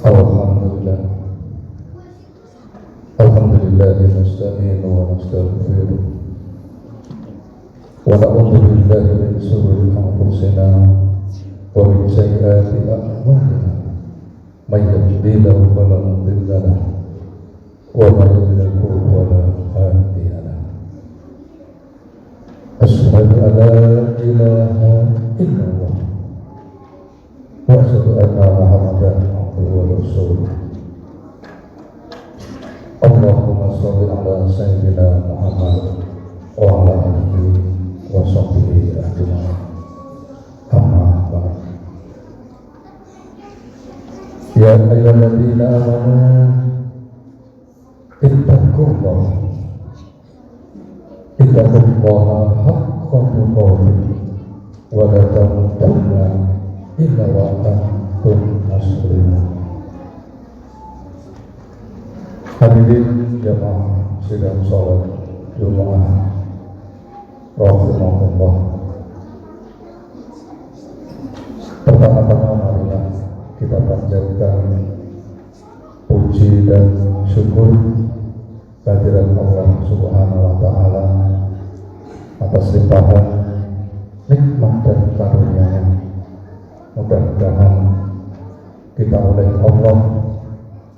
Alhamdulillah. Alhamdulillah nasta'inu wa nastaghfiruh wa na'udzu billahi min shururi anfusina wa min sayyiati a'malina. May yahdihillahu fala mudilla lahu wa may yudlil fala hadiya lahu. Asyhadu an la ilaha illallah wa asyhadu anna Muhammadan abduhu wa rasuluh. Allahumma sholli ala sayyidina Muhammad wa ala alihi wa sahbihi ajma'in. Amma ba'd. Ya ayyuhalladzina amanu ittaqullaha haqqa tuqatih wa la tamutunna illa wa antum muslimun. Hadirin jamaah sidang salat Jumat rahimahullah. Pertama-tama marilah kita panjatkan puji dan syukur kehadirat Allah Subhanahu wa taala atas limpahan nikmat dan karunia-Nya. Mudah-mudahan kita oleh Allah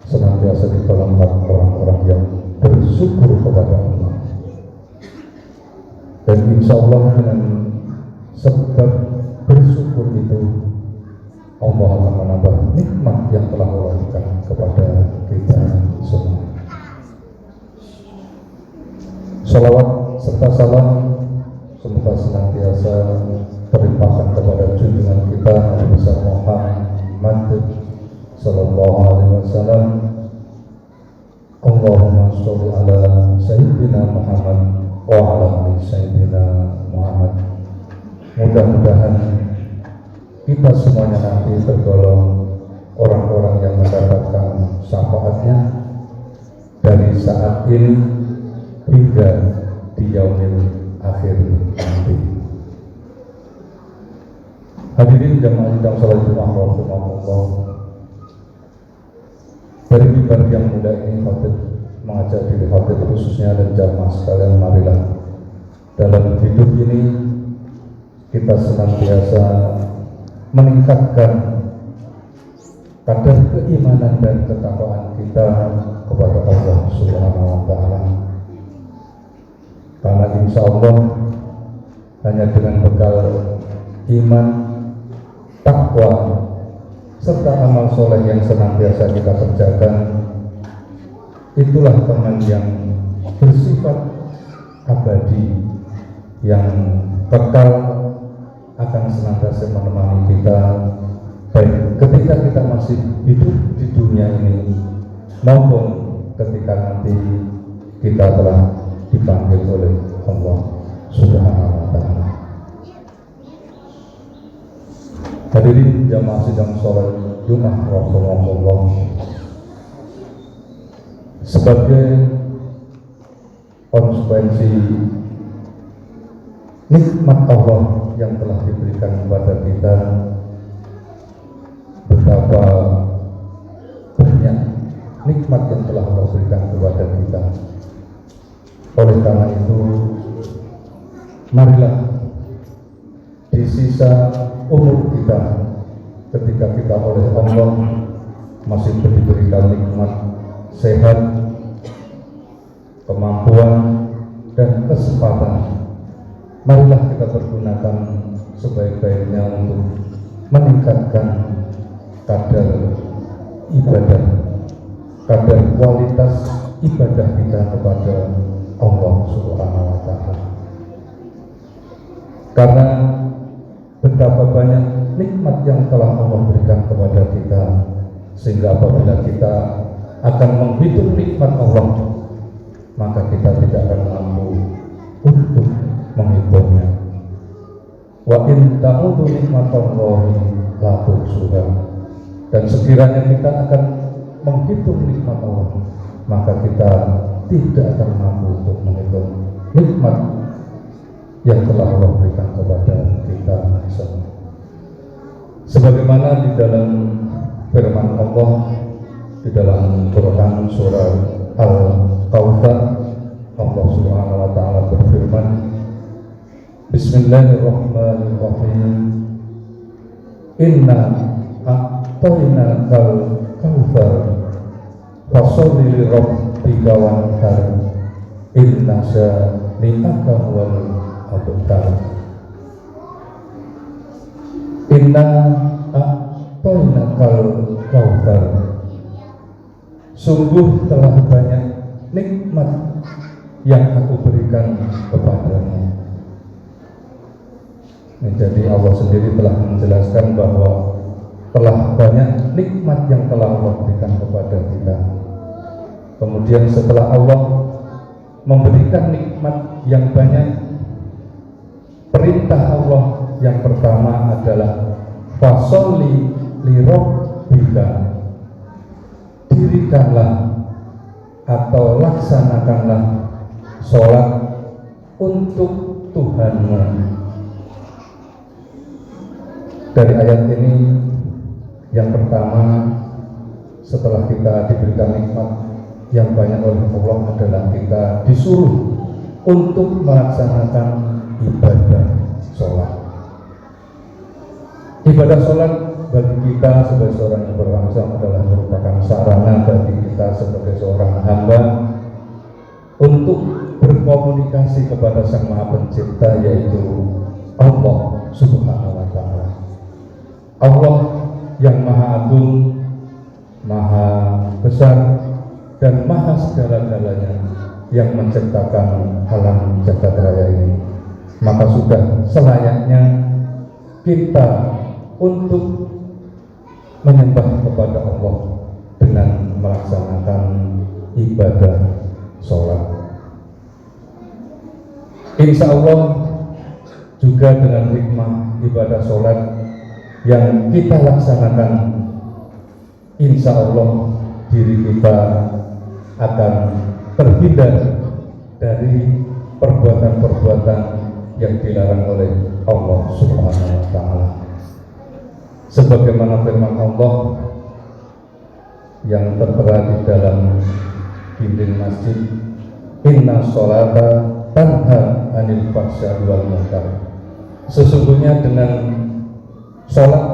senantiasa digolongkan orang-orang yang bersyukur kepada Allah, dan insya Allah dengan sebab bersyukur itu Allah akan menambah nikmat yang telah Allah berikan kepada kita semua. Salawat serta salam semoga senantiasa terlimpahkan kepada junjungan kita Nabi besar Muhammad sallallahu alaihi wasallam. Allahumma sholli ala sayyidina Muhammad wa ala ali sayyidina Muhammad. Mudah-mudahan kita semuanya nanti tergolong orang-orang yang mendapatkan syafaatnya dari saat ini hingga di yaumil akhir nanti. Hadirin jamaah sidang salat Jumat rahimahullah. Dari mimbar yang mulia ini khatib mengajak diri khatib khususnya dan jamaah sekalian, marilah dalam hidup ini kita senantiasa meningkatkan kadar keimanan dan ketakwaan kita kepada Allah Subhanahu wa taala. Karena insya Allah hanya dengan bekal iman, takwa serta amal soleh yang senantiasa kita kerjakan, itulah teman yang bersifat abadi, yang kekal akan senantiasa menemani kita baik ketika kita masih hidup di dunia ini maupun ketika nanti kita telah dipanggil oleh Allah Subhanahu wa taala. Hadirin jamaah sidang salat Jumat rahimahullah. Sebagai konsekuensi nikmat Allah yang telah diberikan kepada kita, betapa banyak nikmat yang telah Allah berikan kepada kita. Oleh karena itu, marilah di sisa umur kita, ketika kita oleh Allah masih diberikan nikmat sehat, kemampuan dan kesempatan, marilah kita pergunakan sebaik-baiknya untuk meningkatkan kadar ibadah, kadar kualitas ibadah kita kepada Allah Subhanahu wa taala. Karena betapa banyak nikmat yang telah Allah berikan kepada kita, sehingga apabila kita akan menghitung nikmat Allah, maka kita tidak akan mampu untuk menghitungnya. Wa in ta'udu nikmatallahi la tuhsuha. Dan sekiranya kita akan menghitung nikmat Allah, maka kita tidak akan mampu untuk menghitung nikmat yang telah Allah berikan kepada kita semua. Sebagaimana di dalam firman Allah di dalam Quran surah Al-Kautsar Allah Subhanahu wa taala berfirman, Bismillahirrahmanirrahim. Inna a'tainakal kautsar fasholli li rabbika wanhar inna syani'aka huwal abtar. Inna a'tainakal kautsar, sungguh telah banyak nikmat yang aku berikan kepadamu. Jadi Allah sendiri telah menjelaskan bahwa telah banyak nikmat yang telah Allah berikan kepada kita. Kemudian setelah Allah memberikan nikmat yang banyak, perintah Allah yang pertama adalah fasholli li rabbika, dirikanlah atau laksanakanlah sholat untuk Tuhanmu. Dari ayat ini yang pertama, setelah kita diberikan nikmat yang banyak oleh Allah adalah kita disuruh untuk melaksanakan ibadah sholat. Ibadah sholat bagi kita sebagai seorang yang berbangsa adalah merupakan sarana bagi kita sebagai seorang hamba untuk berkomunikasi kepada Sang Maha Pencipta, yaitu Allah Subhanahu wa Ta'ala. Allah yang Maha Agung, Maha Besar, dan Maha segala-galanya yang menciptakan alam jagat raya ini. Maka sudah selayaknya kita untuk menyembah kepada Allah dengan melaksanakan ibadah sholat. Insya Allah juga dengan hikmah ibadah sholat yang kita laksanakan, insya Allah diri kita akan terhindar dari perbuatan-perbuatan yang dilarang oleh Allah Subhanahu wa Ta'ala. Sebagaimana firman Allah yang tertera di dalam dinding masjid, Inna sholata tanha anil fahsya'i wal munkar. Sesungguhnya dengan sholat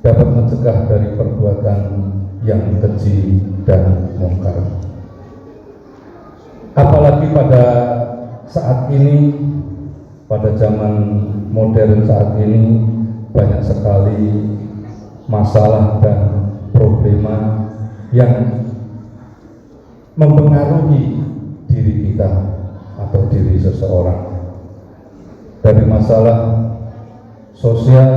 dapat mencegah dari perbuatan yang keji dan mungkar. Apalagi pada saat ini, pada zaman modern saat ini, banyak sekali masalah dan problema yang mempengaruhi diri kita atau diri seseorang. Dari masalah sosial,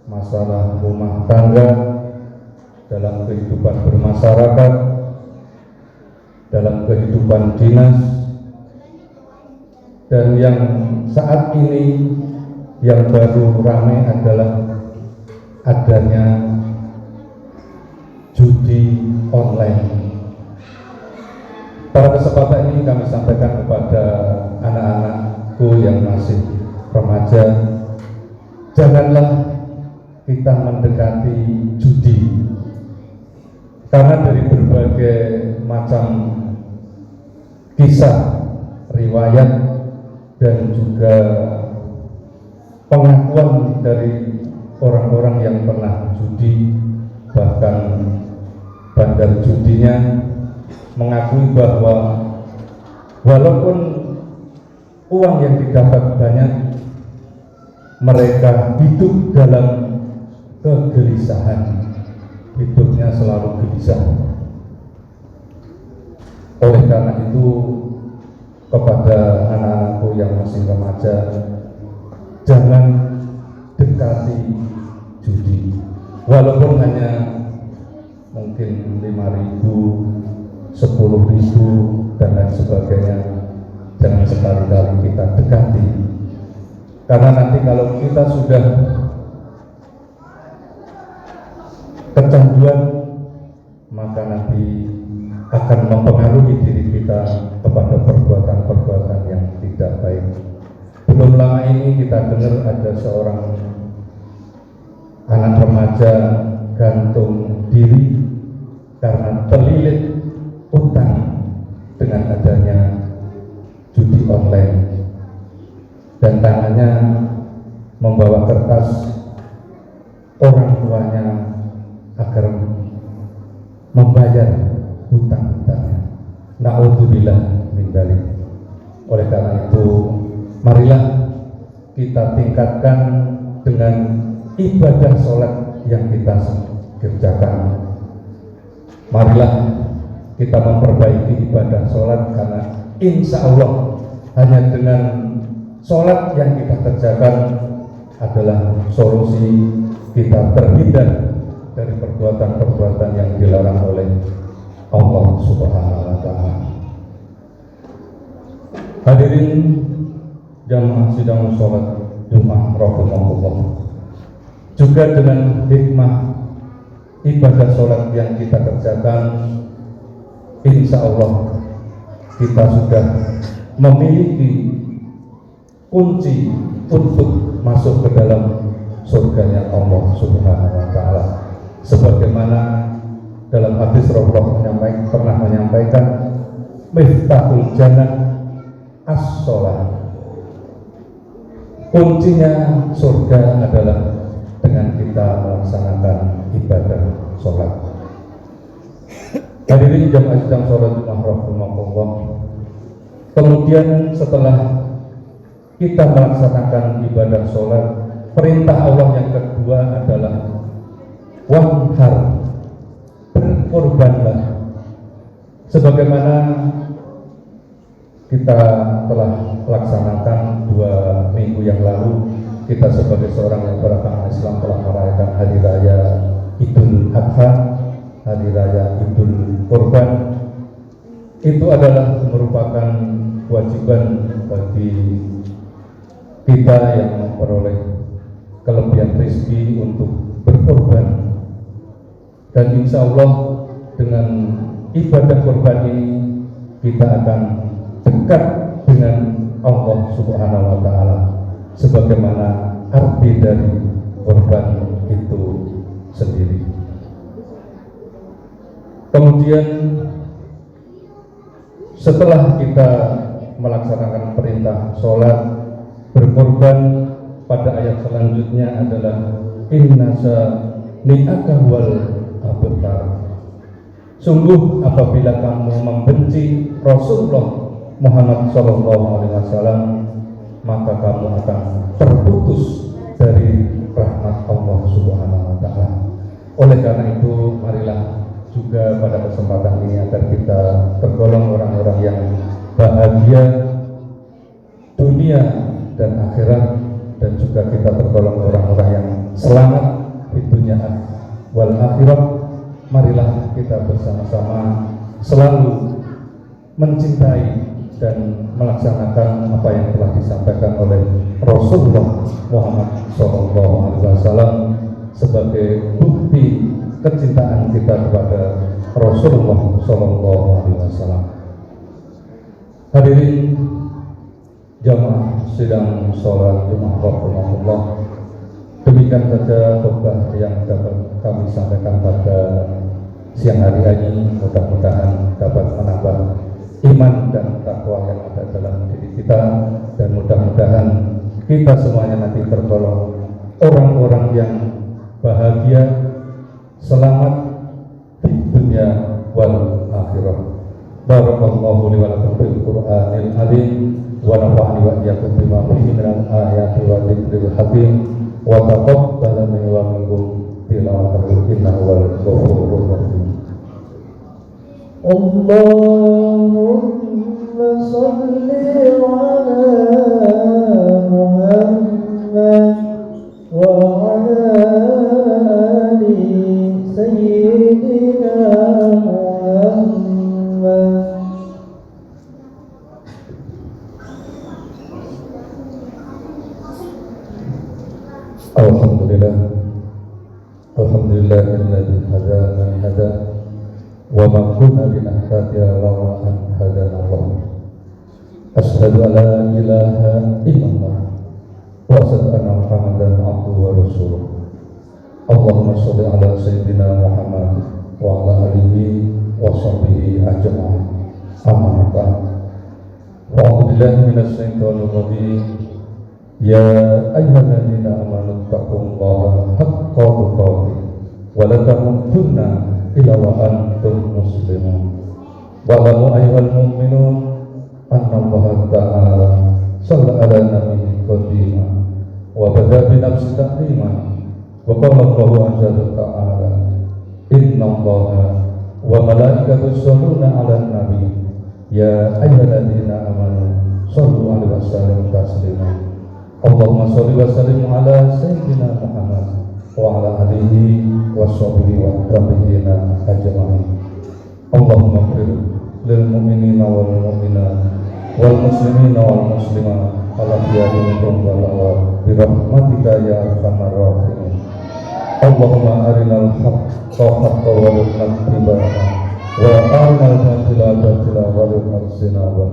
masalah rumah tangga, dalam kehidupan bermasyarakat, dalam kehidupan dinas, dan yang saat ini yang baru ramai adalah adanya judi online. Pada kesempatan ini kami sampaikan kepada anak-anakku yang masih remaja, janganlah kita mendekati judi, karena dari berbagai macam kisah, riwayat, dan juga pengakuan dari orang-orang yang pernah judi, bahkan bandar judinya mengakui bahwa walaupun uang yang didapat banyak, mereka hidup dalam kegelisahan, hidupnya selalu gelisah. Oleh karena itu, kepada anak-anakku yang masih remaja, jangan dekati judi, walaupun hanya mungkin 5.000, 10.000 dan lain sebagainya. Jangan sekali-kali kita dekati, karena nanti kalau kita sudah kecanduan, maka nanti akan mempengaruhi diri kita kepada perbuatan-perbuatan yang tidak baik. Belum lama ini kita dengar ada seorang anak remaja gantung diri karena terlilit utang dengan adanya judi online, dan tangannya membawa kertas orang tuanya agar membayar hutang-hutangnya. Na'udzubillah min dzalik. Oleh karena itu, marilah kita tingkatkan dengan ibadah sholat yang kita kerjakan. Marilah kita memperbaiki ibadah sholat, karena insya Allah hanya dengan sholat yang kita kerjakan adalah solusi kita terhindar dari perbuatan-perbuatan yang dilarang oleh Allah Subhanahu wa Ta'ala. Hadirin jamaah sidang sholat Jumat rahimahullah, juga dengan hikmah ibadah sholat yang kita kerjakan, insya Allah kita sudah memiliki kunci untuk masuk ke dalam surganya Allah Subhanahu wa Ta'ala. Sebagaimana dalam hadis Rasulullah pernah menyampaikan, miftahul jannah as-sholat. Kuncinya surga adalah dengan kita melaksanakan ibadah sholat. Hadirin jamaah sidang sholat Jumat rahimahullah. Kemudian setelah kita melaksanakan ibadah sholat, perintah Allah yang kedua adalah wanhar, berkorbanlah. Sebagaimana kita telah laksanakan 2 minggu yang lalu, kita sebagai seorang yang beragama Islam telah merayakan hari raya Idul Adha, hari raya Idul Kurban. Itu adalah merupakan kewajiban bagi kita yang memperoleh kelebihan rezeki untuk berkorban. Dan insya Allah dengan ibadah korban ini kita akan dekat dengan Allah Subhanahu wa Ta'ala, sebagaimana arti dari korban itu sendiri. Kemudian setelah kita melaksanakan perintah sholat, berkorban, pada ayat selanjutnya adalah innasa ni'aka wal abtar. Sungguh apabila kamu membenci Rasulullah Muhammad SAW, maka kamu akan terputus dari rahmat Allah Subhanahu wa Ta'ala. Oleh karena itu, marilah juga pada kesempatan ini agar kita tergolong orang-orang yang bahagia dunia dan akhirat, dan juga kita tergolong orang-orang yang selamat di dunia wal akhirat. Marilah kita bersama-sama selalu mencintai dan melaksanakan apa yang telah disampaikan oleh Rasulullah Muhammad SAW sebagai bukti kecintaan kita kepada Rasulullah SAW. Hadirin jamaah sidang sholat Jumat rahimahullah, demikian saja khutbah yang dapat kami sampaikan pada siang hari ini. Mudah-mudahan dapat menambah iman dan takwa yang ada dalam diri kita, dan mudah-mudahan kita semuanya nanti tergolong orang-orang yang bahagia, selamat di dunia wal akhirah. Barakallahu li wa lakum bil Qur'anil azim, wa nafa'ani wa iyyakum bima fihi minal ayati wa dzikril hakim, wa taqabbal minni wa minkum tilawatahu innahu wal ghafurur rahim. Allahumma shalli ala Muhammad wa ala ali sayyidina Muhammad. Alhamdulillahilladzi hadana li hadza wa ma kunna linahtadiya lawla an hadana Allah. Asyhadu an la ilaha illallah wa asyhadu anna Muhammadan abduhu wa rasuluh. Allahumma sholli ala sayyidina Muhammad wa ala alihi wa sahbihi ajma'in. Amma ba'd. A'udzu billahi minasy syaithanir rajim. Ya ayyuhalladzina amanu taqullaha haqqa tuqatih wa la tamutunna illa wa antum muslimun. Wa'lamu ayyuhal mu'minun anna Allah ta'ala shalla ala nabiyyi qadima wa bada bi nafsi taklima wa qala Allahu azza wa ta'ala inna Allaha wa malaikatahu yusholluna 'alan nabi ya ayyuhalladzina amanu shallu 'alaihi wa sallimu taslima. Allahumma shalli wa sallim ala sayyidina Muhammad wa ala alihi wa sahbihi wa tabi'ina ajma'in. Allahumma ighfir lil mu'minina wal mu'minat wal muslimina wal muslimat al-ahya'i minhum wal amwat bi rahmatika ya arhamar rahimin. Allahumma arinal haqqa haqqan warzuqna ittiba'ah wa arinal batila batila warzuqna ijtinabah.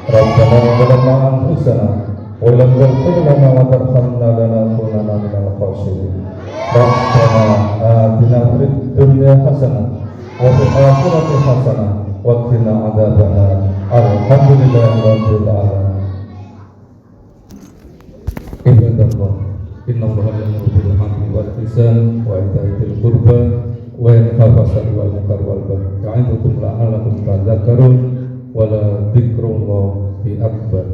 Rabbana zalamna anfusana wa lam taghfir lana wa tarhamna lanakunanna minal khasirin. Rabbana atina fid dunya hasanah wa fil akhirati hasanah wa qina adzabannar. Alhamdulillahi rabbil alamin. Ibadallah, inna Allaha ya'muru bil 'adli wal ihsan wa ita'i dzil qurba wa yanha 'anil wal munkar wal baghi ya'idukum la'allakum tadhakkarun wa la dzikrullahi akbar.